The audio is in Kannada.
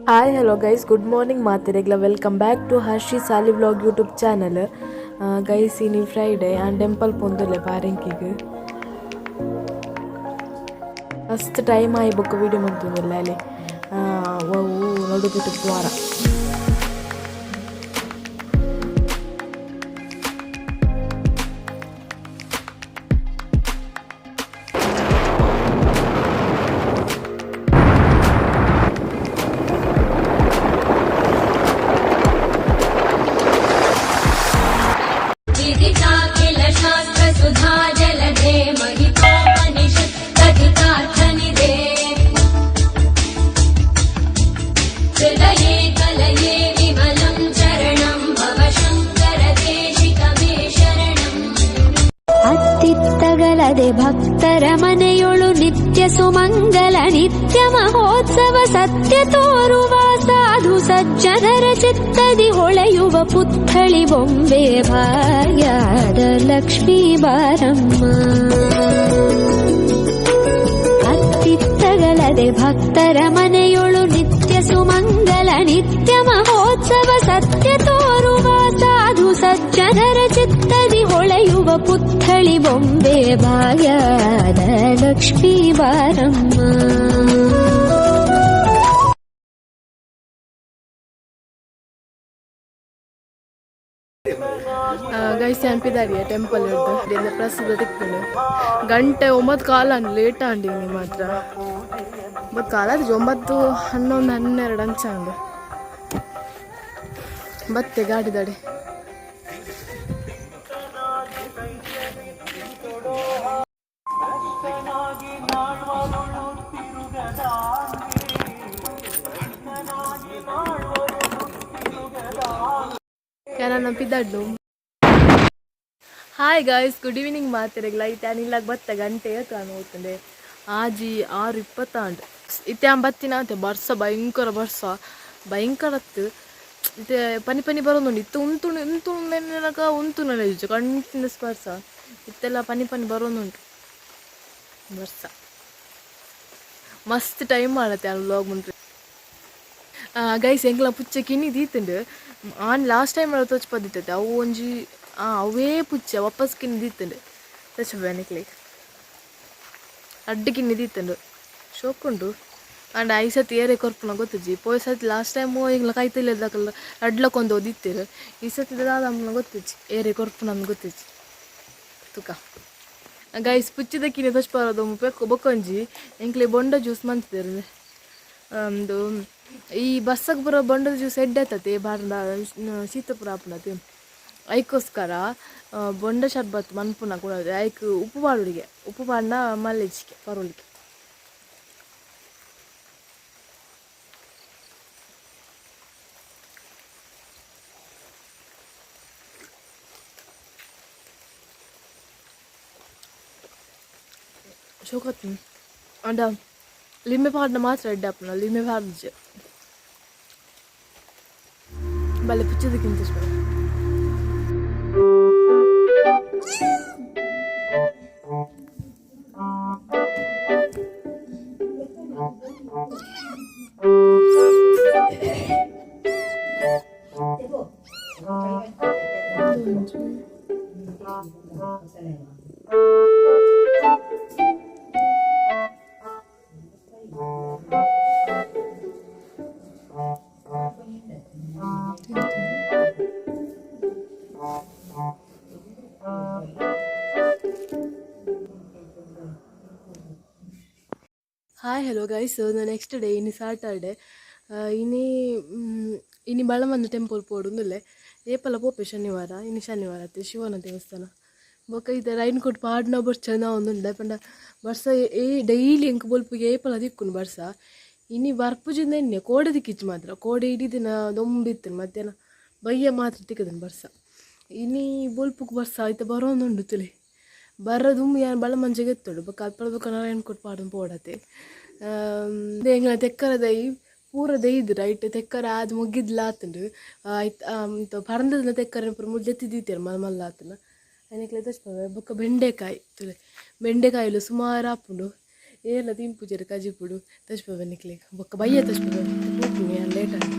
Hi, hello guys, good morning Matirigla. Welcome back to Harsh's HalliVlog YouTube channel. Guys, ini Friday and temple pondule parenkigu. First time I book a video mantunilla ali. Wow, nodu bitu twara. ಭಕ್ತರ ಮನೆಯೊಳು ನಿತ್ಯ ಸುಮಂಗಲ ನಿತ್ಯ ಮಹೋತ್ಸವ ಸತ್ಯ ತೋರುವ ಸಾಧು ಸಜ್ಜನರ ಚಿತ್ತದಿ ಹೊಳೆಯುವ ಪುತ್ಥಳಿ ಬೊಂಬೆ ಭಾಗ್ಯದ ಲಕ್ಷ್ಮೀ ಬಾರಮ್ಮ. ಅತ್ತಿತ್ತಗಲದೆ ಭಕ್ತರ ಮನೆಯೊಳು ನಿತ್ಯ ಸುಮಂಗಲ ನಿತ್ಯ ಮಹೋತ್ಸವ ಸತ್ಯ ತೋರುವ ಸಾಧು ಸಜ್ಜನರ ಚಿತ್ತದಿ ಹೊಳೆಯುವ ಪುತ್ಥಳಿ ಬೊಂಬೆ ಭಾಗ್ಯದ ಲಕ್ಷ್ಮೀ ಬಾರಮ್ಮ. ಗೈಸ್ ನೆನಪಿದಾರಿಯ ಟೆಂಪಲ್ ಇರ್ದು ಪ್ರಸಿದ್ಧ ತಿಕ್ಕೊಂಡು ಗಂಟೆ 9 ಕಾಲ ಲೇಟ್ ಆಂಡಿ ನೀವು ಮಾತ್ರ 9 ಕಾಲ 9, 11, 12 ಅಂಚಂಡು ಬತ್ತೆ ಗಾಡಿ ದಾಡಿ ನೆನಪಿದ್ದು. ಹಾಯ್ ಗಾಯ್ಸ್, ಗುಡ್ ಈವ್ನಿಂಗ್ ಮಾತಿರಗಿಲ್ಲ ಇತ್ತಾನಿಲ್ಲ ಬತ್ತ ಗಂಟೆ ಕಾಣು ಹೋಗ್ತಂಡೆ ಆಜಿ 6:20 ಇತ್ಯಾಂ ಬತ್ತಿನ ಅಂತೆ ಬರ್ಸ ಭಯಂಕರ ಬರ್ಸ ಭಯಂಕರತ್ತು ಇತ್ತೆ ಪನಿ ಪನಿ ಬರೋದುಂಡು ಇತ್ತು ಉಂತುನಕ ಉಂತುನಲ್ಲ ಇಜ್ಜು ಕಂಟಿನ್ಯೂಸ್ ಬರ್ಸ ಇತ್ತೆಲ್ಲ ಪನಿ ಪನಿ ಬರೋದುಂಟು ಬರ್ಸ ಮಸ್ತ್ ಟೈಮ್ ಮಾಡತ್ತೆ ಅಲ್ಲಿ ವ್ಲಾಗ್ ಮುಂಟ್ರಿ. ಗೈಸ್ ಎಂಕ್ಲ ಪುಚ್ಚ ಕಿನ್ನಿ ದೀತುಂಡು ಆನ್ ಲಾಸ್ಟ್ ಟೈಮ್ ತೋಚ್ ಪದ್ದಿತ್ತೈತೆ ಅವು ಒಂಜಿ ಅವೇ ಪುಚ್ಚ ವಾಪಸ್ ಕಿನ್ನಿ ದೀತುಂಡು ತಚ್ಚಬೇನಿಕ್ಲಿಗೆ ಅಡ್ಡಿ ಕಿನ್ನಿ ದೀತುಂಡು ಶೋಕುಂಡು ಅಂಡ್ ಐ ಸತಿ ಏರೆ ಕೊರ್ಪುನ ಗೊತ್ತಜ್ಜಿ ಪೋಯ್ ಸತಿ ಲಾಸ್ಟ್ ಟೈಮ್ ಈಗ ಕೈತಲ್ಲಿದ್ದಕ್ಕಲ್ಲ ಅಡ್ಲಕ್ಕೊಂದು ಓದಿತ್ತೇರು ಈ ಸತಿ ದಾದಮ್ಮನ ಗೊತ್ತಜ್ಜಿ ಏರೆ ಕೊರ್ಪುನ ಅಂತ ಗೊತ್ತಜ್ಜಿ ತುಕ. ಗೈಸ್ ಪುಚ್ಚಿದಕ್ಕಿನ ತಚ್ಪಾರದು ಬೊಕ್ಕೊಂಜಿ ಎಂಕ್ಲೆ ಬೊಂಡ ಜ್ಯೂಸ್ ಮಂತಿದ್ದೇರು ಒಂದು ಈ ಬಸ್ಸಕ್ಕೆ ಬರೋ ಬೊಂಡದ ಜ್ಯೂಸ್ ಎಡ್ಡೆತ್ತತಿ ಬಾರ್ದ ಶೀತಪುರ ಹಾಪುನತಿ ಐಕೋಸ್ಕರ ಬೊಂಡ ಶರ್ಬತ್ ಮನ್ಪುನ ಕೂಡ ಐಕ್ ಉಪ್ಪು ಬಾಡುಡಿಗೆ ಉಪ್ಪು ಬಾಡಿನ ಮಲ್ಲೆಜ್ಜಿಗೆ ಪರೋಳಿಗೆ ಶೋಕತ್ನಿ ಅಂಡ ಲಿಂಬೆ ಪಾಡಿನ ಮಾತ್ರ ಎಡ್ಡೆ ಹಾಪುನ ಲಿಂಬೆ ಪಾಡ್ಜ ಬಲ್ಲೆ ಪುಚ್ಚದಕ್ಕಿಂತ ಇಷ್ಟ. Hi hello guys, next day ಇನ್ನು ಸಾಟರ್ಡೆ ಇನಿ ಬಳಮಂದ ಟೆಂಪಲ್ ಪೋಡುಂದುಲ್ಲೆ ಏಪಲ ಪೋಪೆ ಶನಿವಾರ ಶನಿವಾರ ಅತ್ತೆ ಶಿವನ ದೇವಸ್ಥಾನ ಬೊಕ್ಕ ಇದು ರೈನ್ ಕೋಟ್ ಪಾಡ್ನ ಬಸ್ ಚಂದ ಒಂದುಂಡೆ ಪಂಡ ಬರ್ಸ ಡೈಲಿ ಎಂಕ್ ಬೊಲ್ಪಿಗೆ ಏಪಲ ದಿಕ್ಕುನು ಬರ್ಸ ಇನಿ ಬರ್ಪುಜಿಂದ ಎಣ್ಣೆ ಕೋಡೆ ದಿಕ್ಕಿಚ್ಚು ಮಾತ್ರ ಕೋಡೆ ಇಡೀ ದಿನ ದೊಂಬಿತ್ತು ಮಧ್ಯಾಹ್ನ ಬಯ್ಯ ಮಾತ್ರ ತಿಕ್ಕದನು ಬರ್ಸ ಇನಿ ಬೊಲ್ಪುಗೆ ಬರ್ಸ ಆಯ್ತು ಬರೋಂದುಂಡು ತುಲೆ ಬರೋದು ಯಾರು ಬಳ ಮಂಜಿಗೆ ಎತ್ತೋಡು ಬೊಕ್ಕ ಅಲ್ಪಡ್ಬೇಕ ರೈನ್ ಕೋಟ್ ಪಾಡನ್ ಪೋಡತ್ತೆ ಎಂಗ್ಲ ತೆಕ್ಕರ ದೈ ಪೂರ ದೈದು ರೈಟ್ ತೆಕ್ಕರ ಅದು ಮುಗಿದ್ಲ ಆತಂಡು ಆಯ್ತು ಪರಂದದ ತೆಕ್ಕರ ಪೂರ ಮುಡ್ಲೆತ್ತಿದ್ದೀತಾರೆ ಮಲ್ಲ ಆತನ ಅದಕ್ಕೆ ತಚ್ಪ ಬೊಕ್ಕ ಬೆಂಡೆಕಾಯಿ ತುಲೆ ಬೆಂಡೆಕಾಯಿಲು ಸುಮಾರು ಹಾಪುಂಡು ಏರ್ಲ ತಿಂಪುಜರು ಕಜಿಪುಡು ತಚ್ಪ ಬೆನ್ನಿಕ್ಲಿಗೆ ಬೊಕ್ಕ ಬಯ್ಯ ತಚ್ಪ ಹೋಗಿ ಲೇಟ್ ಆಯ್ತು.